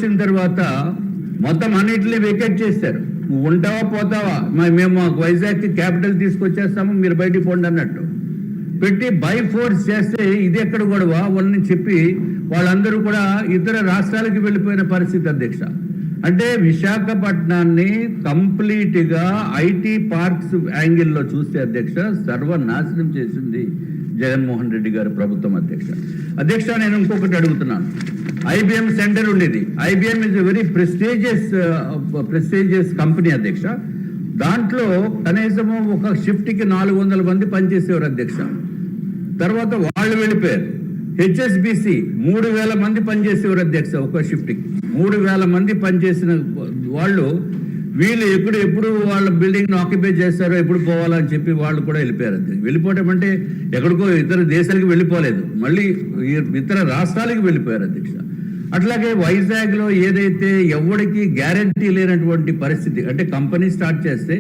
వచ్చిన తర్వాత మొత్తం అన్నింటినీ వెకేట్ చేశారు. నువ్వు ఉంటావా పోతావా, మేము వైజాగ్కి క్యాపిటల్ తీసుకొచ్చేస్తాము, మీరు బయటికి పోండి అన్నట్టు పెట్టి బై ఫోర్స్ చేస్తే ఇది ఎక్కడ గొడవ వాళ్ళని చెప్పి వాళ్ళందరూ కూడా ఇతర రాష్ట్రాలకు వెళ్ళిపోయిన పరిస్థితి అధ్యక్ష. అంటే విశాఖపట్నాన్ని కంప్లీట్గా ఐటీ పార్క్స్ యాంగిల్లో చూస్తే అధ్యక్ష సర్వనాశనం చేసింది జగన్మోహన్ రెడ్డి గారి ప్రభుత్వం అధ్యక్ష. అధ్యక్ష నేను ఇంకొకటి అడుగుతున్నాను. IBM సెంటర్ ఉండేది. IBM is a very prestigious company అధ్యక్ష. దాంట్లో కనీసము ఒక షిఫ్ట్కి 400 మంది పనిచేసేవారు అధ్యక్ష. తర్వాత వాళ్ళు వెళ్ళిపోయారు. HSBC 3000 మంది పనిచేసేవారు అధ్యక్ష. ఒక షిఫ్ట్కి 3000 మంది పనిచేసిన వాళ్ళు వీళ్ళు ఎప్పుడు వాళ్ళ బిల్డింగ్ను ఆక్యుపై చేస్తారో ఎప్పుడు పోవాలని చెప్పి వాళ్ళు కూడా వెళ్ళిపోయారు అధ్యక్ష. వెళ్ళిపోవటం అంటే ఎక్కడికో ఇతర దేశాలకు వెళ్ళిపోలేదు, మళ్ళీ ఇతర రాష్ట్రాలకు వెళ్ళిపోయారు అధ్యక్ష. అట్లాగే వైజాగ్లో ఏదైతే ఎవరికి గ్యారంటీ లేనటువంటి పరిస్థితి, అంటే కంపెనీ స్టార్ట్ చేస్తే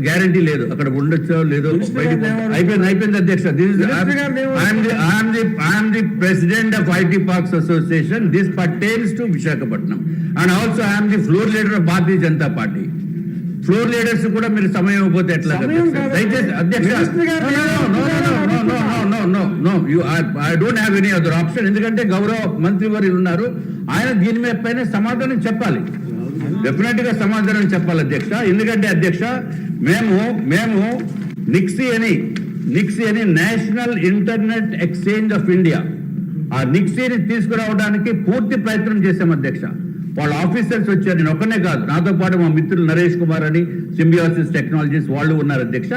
గ్యారంటీ లేదు, అక్కడ ఉండొచ్చో లేదో, అయిపోయింది అధ్యక్ష. I'm the president of IT Parks Association. This pertains to Visakhapatnam and also I'm the floor leader of Bharatiya Janata party. Floor leaders కూడా మీరు సమయం ఇవ్వకపోతే ఎట్లా దయచేసి అధ్యక్ష. I don't have any other option. ఎందుకంటే గౌరవ మంత్రివర్యులు ఉన్నారు, ఆయన దీని మీద పైన సమాధానం చెప్పాలి, డెఫినెట్ గా సమాధానం చెప్పాలి అధ్యక్ష. ఎందుకంటే అధ్యక్ష మేము నిక్సీ అని national internet exchange of India, ఆ నిక్సీని తీసుకురావడానికి పూర్తి ప్రయత్నం చేశాం అధ్యక్ష. వాళ్ళ ఆఫీసర్స్ వచ్చారు, నేను ఒక్కనే కాదు, నాతో పాటు మా మిత్రులు నరేష్ కుమార్ అని సింబియోసిస్ టెక్నాలజీస్ వాళ్ళు ఉన్నారు అధ్యక్ష.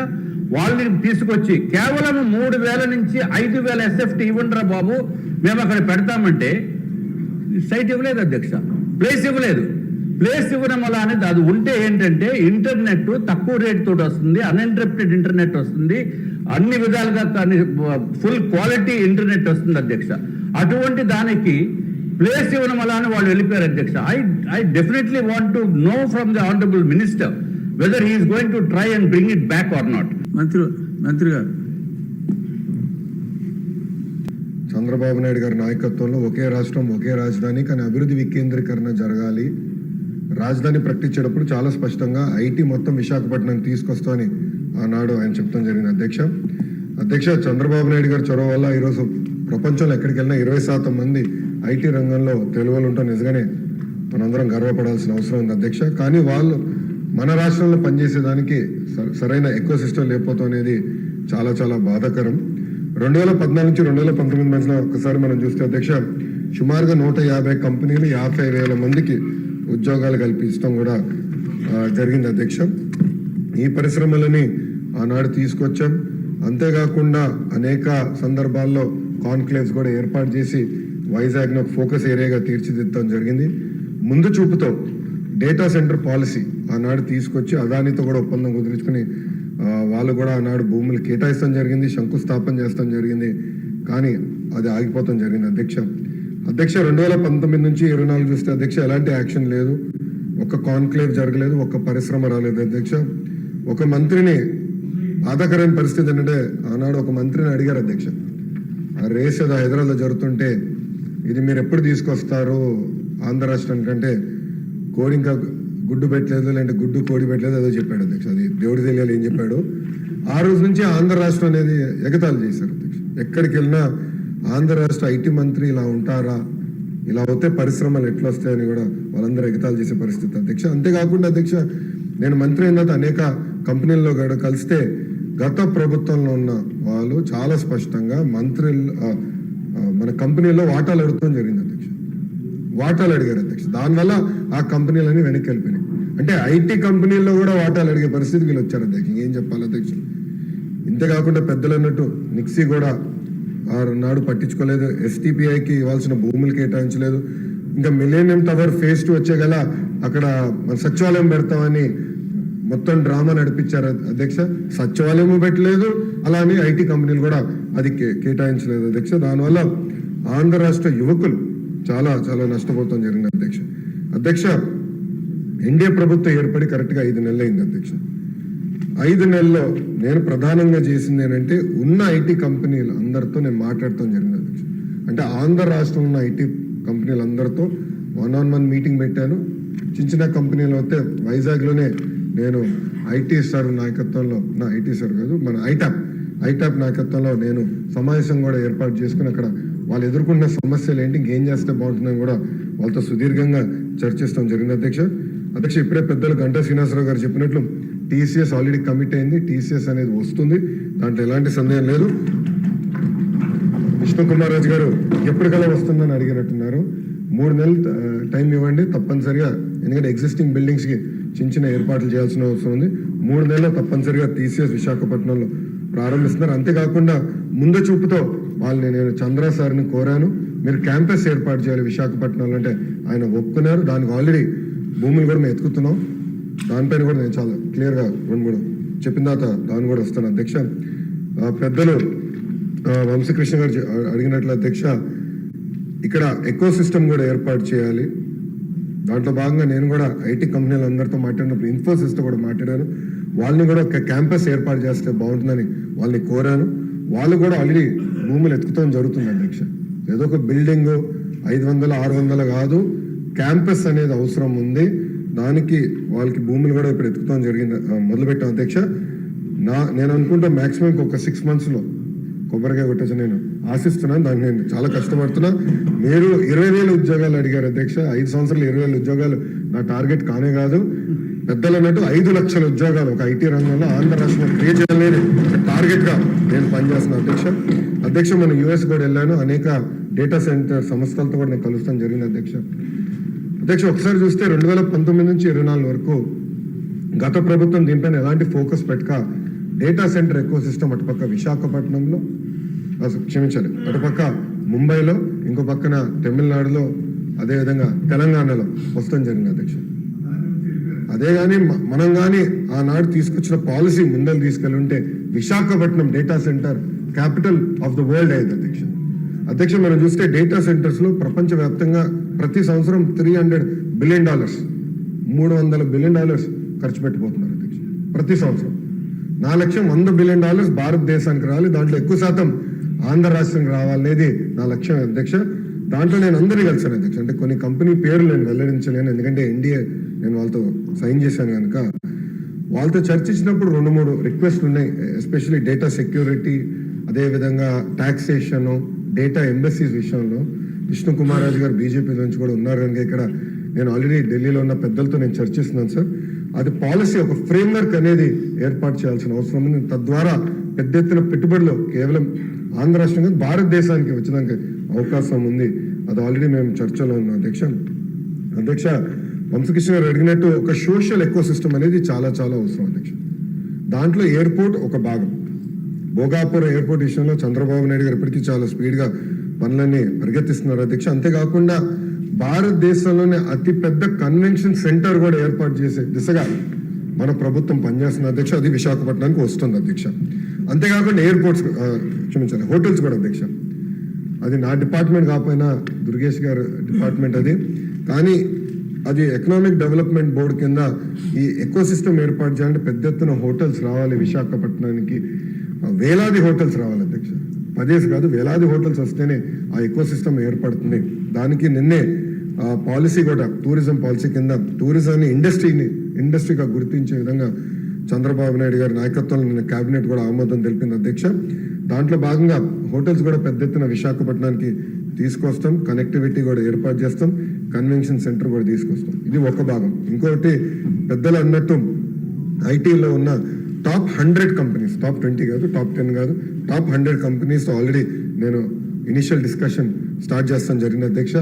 వాళ్ళని తీసుకొచ్చి కేవలం 3000 నుంచి 5000 SFT ఇవ్వండిరా బాబు, మేము అక్కడ పెడతామంటే సైట్ ఇవ్వలేదు అధ్యక్ష, ప్లేస్ ఇవ్వలేదు. ప్లేస్ ఇవ్వడం వల్ల అనేది అది ఉంటే ఏంటంటే ఇంటర్నెట్ తక్కువ రేట్ తోటి వస్తుంది, అన్ఇంటరప్టెడ్ ఇంటర్నెట్ వస్తుంది, అన్ని విధాలుగా ఫుల్ క్వాలిటీ ఇంటర్నెట్ వస్తుంది అధ్యక్ష. అటువంటి దానికి ప్లేస్ ఇవ్వడం వల్ల వాళ్ళు వెళ్ళిపోయారు అధ్యక్ష. I definitely want to know from the honourable minister whether he is going to try and bring it back or not. మంత్రి గారు, చంద్రబాబు నాయుడు గారి నాయకత్వంలో ఒకే రాష్ట్రం ఒకే రాజధాని, కానీ అభివృద్ధి వికేంద్రీకరణ జరగాలి. రాజధాని ప్రకటించేటప్పుడు చాలా స్పష్టంగా IT మొత్తం విశాఖపట్నం తీసుకొస్తామని ఆనాడు ఆయన చెప్తాం జరిగింది అధ్యక్ష. చంద్రబాబు నాయుడు గారి చొరవ వల్ల ఈరోజు ప్రపంచంలో ఎక్కడికి వెళ్ళినా 20% మంది IT రంగంలో తెలుగులు ఉంటాం. నిజంగానే మనందరం గర్వపడాల్సిన అవసరం ఉంది అధ్యక్ష. కానీ వాళ్ళు మన రాష్ట్రంలో పనిచేసేదానికి సరైన ఎకో సిస్టమ్ లేకపోవడం అనేది చాలా చాలా బాధాకరం. 2014 నుంచి 2019 మధ్యలో ఒకసారి మనం చూస్తే అధ్యక్ష సుమారుగా 150 కంపెనీలు 50,000 మందికి ఉద్యోగాలు కల్పించడం కూడా జరిగింది అధ్యక్ష. ఈ పరిశ్రమలని ఆనాడు తీసుకొచ్చాం. అంతేకాకుండా అనేక సందర్భాల్లో కాన్క్లేవ్స్ కూడా ఏర్పాటు చేసి వైజాగ్ను ఫోకస్ ఏరియాగా తీర్చిదిద్దడం జరిగింది. ముందు చూపుతో డేటా సెంటర్ పాలసీ ఆనాడు తీసుకొచ్చి అదానితో కూడా ఒప్పందం కుదుర్చుకుని వాళ్ళు కూడా ఆనాడు భూములు కేటాయిస్తాం జరిగింది, శంకుస్థాపన చేస్తాం జరిగింది. కానీ అది ఆగిపోతాం జరిగింది అధ్యక్ష. 2019 నుంచి 24 చూస్తే అధ్యక్ష ఎలాంటి యాక్షన్ లేదు, ఒక్క కాన్క్లేవ్ జరగలేదు, ఒక్క పరిశ్రమ రాలేదు అధ్యక్ష. ఒక మంత్రిని బాధాకరమైన పరిస్థితి ఏంటంటే ఆనాడు ఒక మంత్రిని అడిగారు అధ్యక్ష, ఆ రేస్ ఏదో హైదరాబాద్లో జరుగుతుంటే ఇది మీరు ఎప్పుడు తీసుకొస్తారు ఆంధ్ర రాష్ట్రానికంటే కోడి ఇంకా గుడ్డు పెట్టలేదు, లేదంటే గుడ్డు కోడి పెట్టలేదు ఏదో చెప్పాడు అధ్యక్ష. అది దేవుడి తెలియాలి ఏం చెప్పాడు. ఆ రోజు నుంచి ఆంధ్ర రాష్ట్రం అనేది ఎగతాళి చేశారు అధ్యక్ష. ఎక్కడికి వెళ్ళినా ఆంధ్ర రాష్ట్ర IT మంత్రి ఇలా ఉంటారా, ఇలా అవుతే పరిశ్రమలు ఎట్లా వస్తాయని కూడా వాళ్ళందరూ ఎగతాళి చేసే పరిస్థితి అధ్యక్ష. అంతేకాకుండా అధ్యక్ష నేను మంత్రి అయిన తర్వాత అనేక కంపెనీల్లో కలిస్తే గత ప్రభుత్వంలో ఉన్న వాళ్ళు చాలా స్పష్టంగా మన కంపెనీలో వాటాలు అడుగుతాం జరిగింది అధ్యక్ష. వాటాలు అడిగారు అధ్యక్ష. దానివల్ల ఆ కంపెనీలన్నీ వెనక్కి వెళ్ళిపోయినాయి. అంటే IT కంపెనీల్లో కూడా వాటాలు అడిగే పరిస్థితి వీళ్ళు వచ్చారు అధ్యక్ష. ఏం చెప్పాలి అధ్యక్ష. ఇంతేకాకుండా పెద్దలు అన్నట్టు నిక్సీ కూడా నాడు పట్టించుకోలేదు, STPIకి ఇవ్వాల్సిన భూములు కేటాయించలేదు. ఇంకా మిలేనియం టవర్ phase 2 వచ్చే గల అక్కడ సచివాలయం పెడతామని మొత్తం డ్రామా నడిపించారు అధ్యక్ష. సచివాలయం పెట్టలేదు, అలానే IT కంపెనీలు కూడా అది కేటాయించలేదు అధ్యక్ష. దానివల్ల ఆంధ్ర రాష్ట్ర యువకులు చాలా చాలా నష్టపోతాం జరిగింది అధ్యక్ష. ఎన్డీఏ ప్రభుత్వం ఏర్పడి కరెక్ట్గా 5 నెలలు అయింది అధ్యక్ష. 5 నెలల్లో నేను ప్రధానంగా చేసింది ఏంటంటే ఉన్న IT కంపెనీలు అందరితో నేను మాట్లాడటం జరిగింది అధ్యక్ష. అంటే ఆంధ్ర రాష్ట్రంలో ఉన్న IT కంపెనీలు అందరితో 1-on-1 మీటింగ్ పెట్టాను. చిన్న కంపెనీలు వస్తే వైజాగ్లోనే నేను ఐటీ సర్వ్ నాయకత్వంలో, ఐటీ సర్వ్ కాదు, మన ఐటాప్ నాయకత్వంలో నేను సమావేశం కూడా ఏర్పాటు చేసుకుని అక్కడ వాళ్ళు ఎదుర్కొన్న సమస్యలు ఏంటి, ఇంకేం చేస్తే బాగుంటుందని కూడా వాళ్ళతో సుదీర్ఘంగా చర్చిస్తాం జరిగింది అధ్యక్ష. ఇప్పుడే పెద్దలు గంటా శ్రీనివాసరావు గారు చెప్పినట్లు టీసీఎస్ ఆల్రెడీ కమిట్ అయింది. టీసీఎస్ అనేది వస్తుంది, దాంట్లో ఎలాంటి సందేహం లేదు. విష్ణు కుమార్ రాజు గారు ఎప్పటికల్లా వస్తుందని అడిగినట్టున్నారు. 3 నెలలు టైం ఇవ్వండి తప్పనిసరిగా, ఎందుకంటే ఎగ్జిస్టింగ్ బిల్డింగ్స్కి చిన్న ఏర్పాట్లు చేయాల్సిన అవసరం ఉంది. 3 నెలలు తప్పనిసరిగా టీసీఎస్ విశాఖపట్నంలో ప్రారంభిస్తున్నారు. అంతేకాకుండా ముందు చూపుతో వాళ్ళని నేను చంద్ర సార్ని కోరాను, మీరు క్యాంపస్ ఏర్పాటు చేయాలి విశాఖపట్నంలో అంటే ఆయన ఒప్పుకున్నారు. దానికి ఆల్రెడీ భూములు కూడా మేము ఎత్తుకుతున్నాం. దానిపైన కూడా నేను చాలా క్లియర్గా 2-3 చెప్పిన తర్వాత దాన్ని కూడా వస్తాను అధ్యక్ష. పెద్దలు వంశీకృష్ణ గారు అడిగినట్లు అధ్యక్ష, ఇక్కడ ఎకో సిస్టమ్ కూడా ఏర్పాటు చేయాలి. దాంట్లో భాగంగా నేను కూడా ఐటీ కంపెనీలు అందరితో మాట్లాడినప్పుడు ఇన్ఫోసిస్తో కూడా మాట్లాడాను. వాళ్ళని కూడా ఒక క్యాంపస్ ఏర్పాటు చేస్తే బాగుంటుందని వాళ్ళని కోరాను. వాళ్ళు కూడా ఆల్రెడీ భూములు ఎత్తుకుతాం జరుగుతుంది అధ్యక్ష. ఏదో ఒక బిల్డింగ్ 500-600 కాదు, క్యాంపస్ అనేది అవసరం ఉంది. దానికి వాళ్ళకి భూములు కూడా ఇప్పుడు ఎత్తుకుతాం జరిగింది, మొదలుపెట్టాం అధ్యక్ష. నేను అనుకుంటా మ్యాక్సిమం ఒక 6 monthsలో కొబ్బరికాయ కొట్టచ్చు నేను ఆశిస్తున్నాను. దానికి నేను చాలా కష్టపడుతున్నా. మీరు 20,000 ఉద్యోగాలు అడిగారు అధ్యక్ష. 5 సంవత్సరాలు 20,000 ఉద్యోగాలు నా టార్గెట్ కానే కాదు. పెద్దలు అన్నట్టు 5 లక్షల ఉద్యోగాలు ఒక ఐటీ రంగంలో ఆంధ్ర రాష్ట్రంలో క్రియేట్ చేయాలని టార్గెట్గా నేను పనిచేస్తున్నాను అధ్యక్ష. మనం యూఎస్ కూడా వెళ్ళాను, అనేక డేటా సెంటర్ సంస్థలతో కూడా నేను కలుస్తాను జరిగింది అధ్యక్ష. ఒకసారి చూస్తే 2019 నుంచి 24 వరకు గత ప్రభుత్వం దీనిపైన ఎలాంటి ఫోకస్ పెట్టక డేటా సెంటర్ ఎకో సిస్టమ్ అటుపక్క విశాఖపట్నంలో, క్షమించాలి, అటుపక్క ముంబైలో, ఇంకో పక్కన తమిళనాడులో, అదేవిధంగా తెలంగాణలో వస్తాం జరిగింది అధ్యక్ష. అదే కానీ మనం కానీ ఆనాడు తీసుకొచ్చిన పాలసీ ముందలు తీసుకెళ్ళి ఉంటే Visakhapatnam data centre capital of the world అయ్యేది అధ్యక్ష. మనం చూస్తే డేటా సెంటర్స్ లో ప్రపంచవ్యాప్తంగా ప్రతి సంవత్సరం $300 బిలియన్, $300 బిలియన్ ఖర్చు పెట్టిపోతున్నారు అధ్యక్ష ప్రతి సంవత్సరం. నా లక్ష్యం $100 బిలియన్ భారతదేశానికి రావాలి, దాంట్లో ఎక్కువ శాతం ఆంధ్ర రాష్ట్రానికి రావాలనేది నా లక్ష్యం అధ్యక్ష. దాంట్లో నేను అందరినీ కలిసాను అధ్యక్ష. అంటే కొన్ని కంపెనీ పేర్లు నేను వెల్లడించలేను, ఎందుకంటే ఎన్డీఏ నేను వాళ్ళతో సైన్ చేశాను కనుక. వాళ్ళతో చర్చించినప్పుడు 2-3 రిక్వెస్ట్లు ఉన్నాయి, ఎస్పెషల్లీ డేటా సెక్యూరిటీ, అదేవిధంగా టాక్సేషన్, డేటా ఎంబసీస్ విషయంలో. విష్ణు కుమార్ రాజు గారు బీజేపీ నుంచి కూడా ఉన్నారు కనుక ఇక్కడ నేను ఆల్రెడీ ఢిల్లీలో ఉన్న పెద్దలతో నేను చర్చిస్తున్నాను సార్. అది పాలసీ ఒక ఫ్రేమ్వర్క్ అనేది ఏర్పాటు చేయాల్సిన అవసరం ఉంది. తద్వారా పెద్ద ఎత్తున పెట్టుబడులు కేవలం ఆంధ్ర రాష్ట్రంగా భారతదేశానికి వచ్చడానికి అవకాశం ఉంది. అది ఆల్రెడీ మేము చర్చలో ఉన్నాం అధ్యక్ష. వంశకృష్ణ గారు అడిగినట్టు ఒక సోషల్ ఎకో సిస్టమ్ అనేది చాలా చాలా అవసరం అధ్యక్ష. దాంట్లో ఎయిర్పోర్ట్ ఒక భాగం. భోగాపురం ఎయిర్పోర్ట్ విషయంలో చంద్రబాబు నాయుడు గారు ఇప్పటికీ చాలా స్పీడ్గా పనులన్నీ పరిగెత్తిస్తున్నారు అధ్యక్ష. అంతేకాకుండా భారతదేశంలోనే అతిపెద్ద కన్వెన్షన్ సెంటర్ కూడా ఏర్పాటు చేసే దిశగా మన ప్రభుత్వం పనిచేస్తుంది అధ్యక్ష. అది విశాఖపట్నానికి వస్తుంది అధ్యక్ష. అంతేకాకుండా ఎయిర్పోర్ట్స్, క్షమించాలి, హోటల్స్ కూడా అధ్యక్ష. అది నా డిపార్ట్మెంట్ కాకపోయినా దుర్గేష్ గారు డిపార్ట్మెంట్ అది, కానీ అది ఎకనామిక్ డెవలప్మెంట్ బోర్డు కింద ఈ ఎకో సిస్టమ్ ఏర్పాటు చేయాలంటే పెద్ద ఎత్తున హోటల్స్ రావాలి విశాఖపట్నానికి. వేలాది హోటల్స్ రావాలి అధ్యక్ష, 10 కాదు, వేలాది హోటల్స్ వస్తేనే ఆ ఎకో సిస్టమ్ ఏర్పడుతుంది. దానికి నిన్నే పాలసీ కూడా టూరిజం పాలసీ కింద టూరిజాన్ని ఇండస్ట్రీగా గుర్తించే విధంగా చంద్రబాబు నాయుడు గారి నాయకత్వంలో నిన్న కేబినెట్ కూడా ఆమోదం తెలిపింది అధ్యక్ష. దాంట్లో భాగంగా హోటల్స్ కూడా పెద్ద ఎత్తున విశాఖపట్నానికి తీసుకొస్తాం, కనెక్టివిటీ కూడా ఏర్పాటు చేస్తాం, కన్వెన్షన్ సెంటర్ కూడా తీసుకొస్తాం. ఇది ఒక భాగం. ఇంకొకటి పెద్దలు అన్నట్టు ఐటీలో ఉన్న టాప్ 100 కంపెనీస్, టాప్ 20 కాదు, టాప్ 10 కాదు, టాప్ 100 కంపెనీస్ ఆల్రెడీ నేను ఇనిషియల్ డిస్కషన్ స్టార్ట్ చేస్తాను జరిగింది అధ్యక్ష.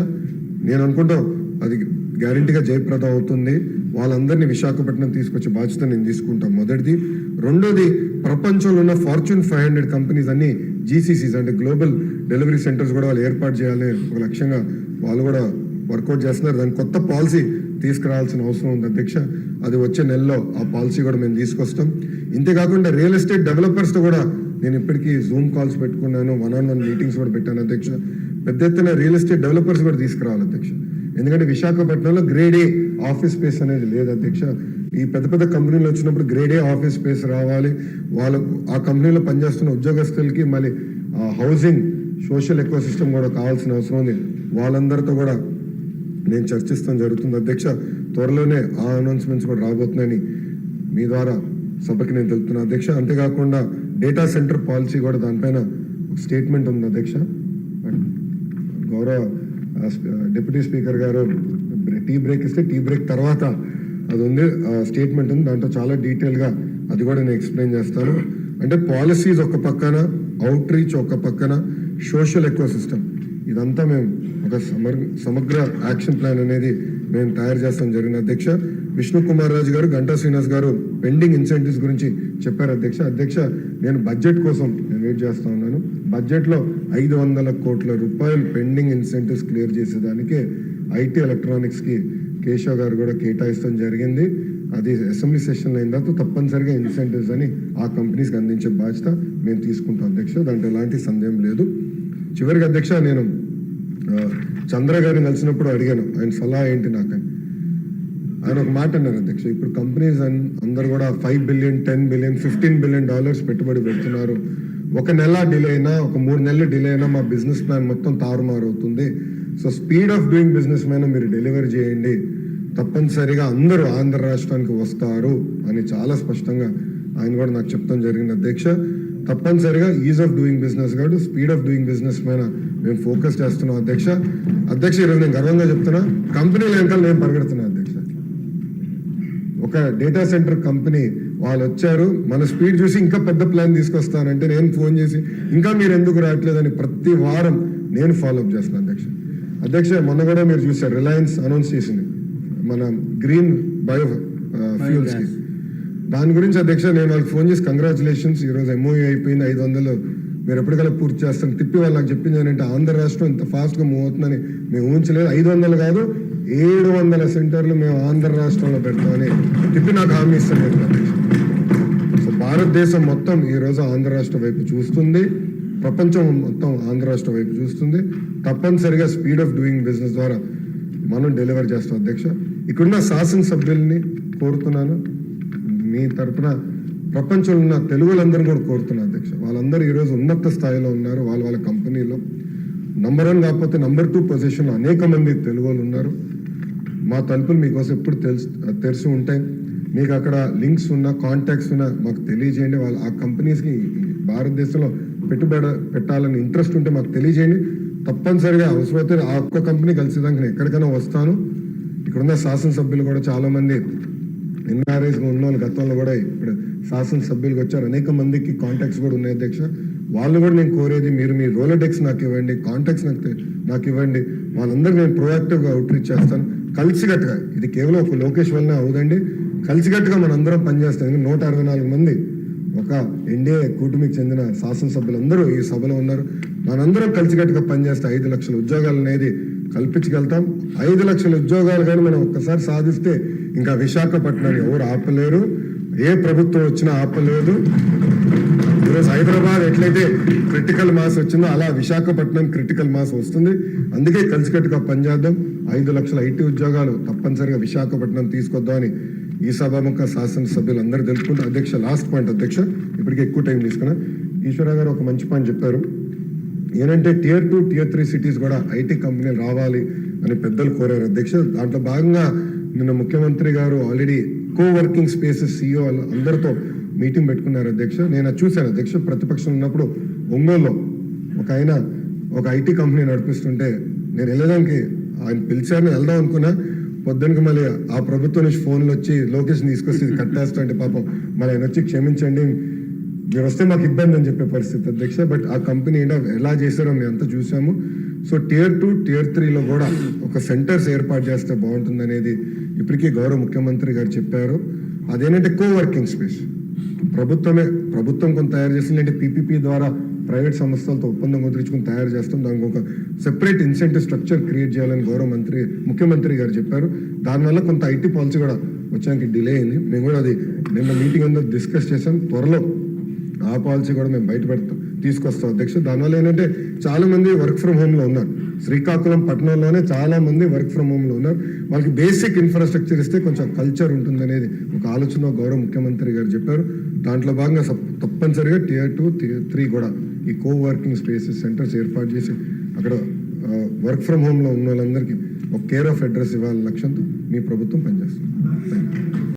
నేను అనుకుంటాం అది గ్యారంటీగా జయప్రదం అవుతుంది. వాళ్ళందరినీ విశాఖపట్నం తీసుకొచ్చే బాధ్యత నేను తీసుకుంటాం, మొదటిది. రెండోది, ప్రపంచంలో ఉన్న Fortune 500 కంపెనీస్ అన్ని జీసీసీస్ అంటే గ్లోబల్ డెలివరీ సెంటర్స్ కూడా వాళ్ళు ఏర్పాటు చేయాలి ఒక లక్ష్యంగా వాళ్ళు కూడా వర్కౌట్ చేస్తున్నారు. దానికి కొత్త పాలసీ తీసుకురావాల్సిన అవసరం ఉంది అధ్యక్ష. అది వచ్చే నెలలో ఆ పాలసీ కూడా మేము తీసుకొస్తాం. ఇంతేకాకుండా రియల్ ఎస్టేట్ డెవలపర్స్తో కూడా నేను ఇప్పటికీ జూమ్ కాల్స్ పెట్టుకున్నాను, 1-on-1 మీటింగ్స్ కూడా పెట్టాను అధ్యక్ష. పెద్ద ఎత్తున రియల్ ఎస్టేట్ డెవలపర్స్ కూడా తీసుకురావాలి అధ్యక్ష. ఎందుకంటే విశాఖపట్నంలో గ్రేడ్ ఏ ఆఫీస్ స్పేస్ అనేది లేదు అధ్యక్ష. ఈ పెద్ద పెద్ద కంపెనీలు వచ్చినప్పుడు గ్రేడ్ ఏ ఆఫీస్ స్పేస్ రావాలి. వాళ్ళకు ఆ కంపెనీలో పనిచేస్తున్న ఉద్యోగస్తులకి మళ్ళీ హౌసింగ్ సోషల్ ఎకో సిస్టమ్ కూడా కావాల్సిన అవసరం ఉంది. వాళ్ళందరితో కూడా నేను చర్చిస్తాం జరుగుతుంది అధ్యక్ష. త్వరలోనే ఆ అనౌన్స్మెంట్స్ కూడా రాబోతున్నాయని మీ ద్వారా సభకి నేను తెలుపుతున్నా అధ్యక్ష. అంతేకాకుండా డేటా సెంటర్ పాలసీ కూడా దానిపైన ఒక స్టేట్మెంట్ ఉంది అధ్యక్ష. గౌరవ డిప్యూటీ స్పీకర్ గారు టీ బ్రేక్ ఇస్తే టీ బ్రేక్ తర్వాత అది ఉంది, స్టేట్మెంట్ ఉంది, దాంట్లో చాలా డీటెయిల్గా అది కూడా నేను ఎక్స్ప్లెయిన్ చేస్తాను. అంటే పాలసీస్ ఒక పక్కన, అవుట్ రీచ్ ఒక పక్కన, సోషల్ ఎకో సిస్టమ్, ఇదంతా మేము ఒక సమగ్ర యాక్షన్ ప్లాన్ అనేది మేము తయారు చేస్తాం జరిగిన అధ్యక్ష. విష్ణు కుమార్ రాజు గారు, గంటా శ్రీనివాస్ గారు పెండింగ్ ఇన్సెంటివ్స్ గురించి చెప్పారు అధ్యక్ష. అధ్యక్ష, నేను బడ్జెట్ కోసం నేను వెయిట్ చేస్తా ఉన్నాను. బడ్జెట్లో 500 కోట్ల రూపాయలు పెండింగ్ ఇన్సెంటివ్స్ క్లియర్ చేసేదానికే ఐటీ ఎలక్ట్రానిక్స్కి కేశవ్ గారు కూడా కేటాయిస్తాం జరిగింది. అది అసెంబ్లీ సెషన్లో అయిన తర్వాత తప్పనిసరిగా ఇన్సెంటివ్స్ అని ఆ కంపెనీస్కి అందించే బాధ్యత మేము తీసుకుంటాం అధ్యక్ష, దాంట్లో ఎలాంటి సందేహం లేదు. చివరికి అధ్యక్ష, నేను చంద్ర గారిని కలిసినప్పుడు అడిగాను ఆయన సలహా ఏంటి నాకని. ఆయన ఒక మాట అన్నారు అధ్యక్ష, ఇప్పుడు కంపెనీస్ అందరు కూడా $5 బిలియన్, $10 బిలియన్, $15 బిలియన్ పెట్టుబడి పెడుతున్నారు. ఒక నెల డిలే అయినా, ఒక 3 నెలలు డిలే అయినా మా బిజినెస్ ప్లాన్ మొత్తం తారుమారు అవుతుంది. So speed of doing business మీద మీరు డెలివరీ చేయండి, తప్పనిసరిగా అందరూ ఆంధ్ర రాష్ట్రానికి వస్తారు అని చాలా స్పష్టంగా ఆయన కూడా నాకు చెప్తాం జరిగింది అధ్యక్ష. తప్పనిసరిగా ఈజ్ ఆఫ్ డూయింగ్ బిజినెస్ కాదు, స్పీడ్ ఆఫ్ డూయింగ్ బిజినెస్ మీద మేము ఫోకస్ చేస్తున్నాం అధ్యక్ష. అధ్యక్ష, ఈరోజు నేను గర్వంగా చెప్తున్నా, కంపెనీల వెనకాల నేను పరిగెడుతున్నా అధ్యక్ష. ఒక డేటా సెంటర్ కంపెనీ వాళ్ళు వచ్చారు, మన స్పీడ్ చూసి ఇంకా పెద్ద ప్లాన్ తీసుకొస్తానంటే నేను ఫోన్ చేసి ఇంకా మీరు ఎందుకు రావట్లేదని ప్రతి వారం నేను ఫాలోఅప్ చేస్తున్నాను అధ్యక్ష. అధ్యక్ష, మొన్న కూడా మీరు చూసారు, రిలయన్స్ అనౌన్స్ చేసింది మన గ్రీన్ బయో ఫ్యూల్స్ కి. దాని గురించి అధ్యక్ష నేను వాళ్ళకి ఫోన్ చేసి కంగ్రాచులేషన్స్, ఈరోజు MOU అయిపోయింది, 500 మీరు ఎప్పటికల్లా పూర్తి చేస్తాను తిప్పి వాళ్ళకి చెప్పింది ఏంటంటే ఆంధ్ర రాష్ట్రం ఇంత ఫాస్ట్గా మూవ్ అవుతుందని మేము ఊహించలేదు. 500 కాదు 700 సెంటర్లు మేము ఆంధ్ర రాష్ట్రంలో పెడతామని తిప్పి నాకు హామీ ఇస్తాను అధ్యక్ష. సో భారతదేశం మొత్తం ఈరోజు ఆంధ్ర రాష్ట్రం వైపు చూస్తుంది, ప్రపంచం మొత్తం ఆంధ్ర రాష్ట్రం వైపు చూస్తుంది. తప్పనిసరిగా స్పీడ్ ఆఫ్ డూయింగ్ బిజినెస్ ద్వారా మనం డెలివర్ చేస్తాం అధ్యక్ష. ఇక్కడున్న శాసనసభ్యుల్ని కోరుతున్నాను, మీ తరఫున ప్రపంచంలో ఉన్న తెలుగులందరూ కూడా కోరుతున్నా అధ్యక్ష. వాళ్ళందరూ ఈరోజు ఉన్నత స్థాయిలో ఉన్నారు, వాళ్ళ కంపెనీలో నంబర్ 1 కాకపోతే నంబర్ 2 పొజిషన్లో అనేక మంది తెలుగు వాళ్ళు ఉన్నారు. మా తలుపులు మీకోసం ఎప్పుడు తెరిచి ఉంటాయి. మీకు అక్కడ లింక్స్ ఉన్నా, కాంటాక్ట్స్ ఉన్నా మాకు తెలియజేయండి. వాళ్ళు ఆ కంపెనీస్కి భారతదేశంలో పెట్టుబడి పెట్టాలని ఇంట్రెస్ట్ ఉంటే మాకు తెలియజేయండి. తప్పనిసరిగా అవసరమైతే ఆ ఒక్క కంపెనీ కలిసేదానికి నేను ఎక్కడికైనా వస్తాను. ఇక్కడున్న శాసనసభ్యులు కూడా చాలా మంది NRIs ఉన్న వాళ్ళు గతంలో కూడా ఇప్పుడు శాసనసభ్యులకు వచ్చారు, అనేక మందికి కాంటాక్ట్స్ కూడా ఉన్నాయి అధ్యక్ష. వాళ్ళు కూడా నేను కోరేది, మీరు మీ రోలోడెక్స్ నాకు ఇవ్వండి, కాంటాక్ట్స్ నాకు ఇవ్వండి. వాళ్ళందరూ నేను ప్రోయాక్టివ్గా అవుట్రీచ్ చేస్తాను. కలిసికట్టుగా, ఇది కేవలం ఒక లోకేష్ వల్లనే అవుదండి, కలిసికట్టుగా మనం అందరం పనిచేస్తాం. 164 మంది ఒక ఎన్డీఏ కూటమికి చెందిన శాసనసభ్యులందరూ ఈ సభలో ఉన్నారు. మనందరం కలిసికట్టుగా పనిచేస్తే 5 లక్షల ఉద్యోగాలు అనేది కల్పించగలుగుతాం. 5 లక్షల ఉద్యోగాలు కానీ మనం ఒక్కసారి సాధిస్తే ఇంకా విశాఖపట్నాన్ని ఎవరు ఆపలేరు, ఏ ప్రభుత్వం వచ్చినా ఆపలేదు. ఈరోజు హైదరాబాద్ ఎట్లయితే క్రిటికల్ మాస్ వచ్చిందో అలా విశాఖపట్నం క్రిటికల్ మాస్ వస్తుంది. అందుకే కలిసికట్టుగా పనిచేద్దాం. 5 లక్షల IT ఉద్యోగాలు తప్పనిసరిగా విశాఖపట్నం తీసుకొద్దామని ఈ సభాముఖ శాసనసభ్యులు అందరూ తెలుపుకుంటూ అధ్యక్ష, లాస్ట్ పాయింట్ అధ్యక్ష, ఇప్పటికే ఎక్కువ టైం తీసుకున్నా. ఈశ్వరరావు గారు ఒక మంచి పాయింట్ చెప్పారు, ఏంటంటే Tier 2, Tier 3 సిటీస్ కూడా IT కంపెనీలు రావాలి అని పెద్దలు కోరారు అధ్యక్ష. దాంట్లో భాగంగా నిన్న ముఖ్యమంత్రి గారు ఆల్రెడీ కోవర్కింగ్ స్పేసెస్ CEO అందరితో మీటింగ్ పెట్టుకున్నారు అధ్యక్ష. నేను అది చూశాను అధ్యక్ష. ప్రతిపక్షం ఉన్నప్పుడు ఒంగోలులో ఒక IT కంపెనీ నడిపిస్తుంటే నేను వెళ్ళడానికి ఆయన పిలిచారని వెళ్దాం అనుకున్నా. పొద్దునకి మళ్ళీ ఆ ప్రభుత్వం నుంచి ఫోన్లు వచ్చి లోకేష్ తీసుకొచ్చి ఇది కట్టేస్తా అంటే పాపం మళ్ళీ ఆయన వచ్చి క్షమించండి మీరు వస్తే మాకు ఇబ్బంది అని చెప్పే పరిస్థితి అధ్యక్ష. బట్ ఆ కంపెనీ ఎలా చేశారో మేము అంతా చూసాము. సో Tier 2, Tier 3లో కూడా ఒక సెంటర్స్ ఏర్పాటు చేస్తే బాగుంటుంది అనేది ఇప్పటికీ గౌరవ ముఖ్యమంత్రి గారు చెప్పారు. అదేంటంటే కోవర్కింగ్ స్పేస్ ప్రభుత్వం కొంత తయారు చేస్తుంది, అంటే PPP ద్వారా ప్రైవేట్ సంస్థలతో ఒప్పందం కుదుర్చుకుని తయారు చేస్తాం. దానికి ఒక సెపరేట్ ఇన్సెంటివ్ స్ట్రక్చర్ క్రియేట్ చేయాలని ముఖ్యమంత్రి గారు చెప్పారు. దానివల్ల కొంత IT పాలసీ కూడా వచ్చానికి డిలే అయింది. మేము కూడా అది నిన్న మీటింగ్ అందరూ డిస్కస్ చేసాం. త్వరలో ఆ పాలసీ కూడా మేము తీసుకొస్తాం అధ్యక్ష. దానివల్ల ఏంటంటే చాలా మంది వర్క్ ఫ్రమ్ హోమ్లో ఉన్నారు. శ్రీకాకుళం పట్టణంలోనే చాలా మంది వర్క్ ఫ్రమ్ హోమ్లో ఉన్నారు. వాళ్ళకి బేసిక్ ఇన్ఫ్రాస్ట్రక్చర్ ఇస్తే కొంచెం కల్చర్ ఉంటుంది అనేది ఒక ఆలోచన గౌరవ ముఖ్యమంత్రి గారు చెప్పారు. దాంట్లో భాగంగా తప్పనిసరిగా Tier 2, Tier 3 కూడా ఈ కోవర్కింగ్ స్పేసెస్ సెంటర్స్ ఏర్పాటు చేసి అక్కడ వర్క్ ఫ్రమ్ హోమ్లో ఉన్న వాళ్ళందరికీ ఒక కేర్ ఆఫ్ అడ్రస్ ఇవ్వాలనే లక్ష్యంతో మీ ప్రభుత్వం పనిచేస్తుంది.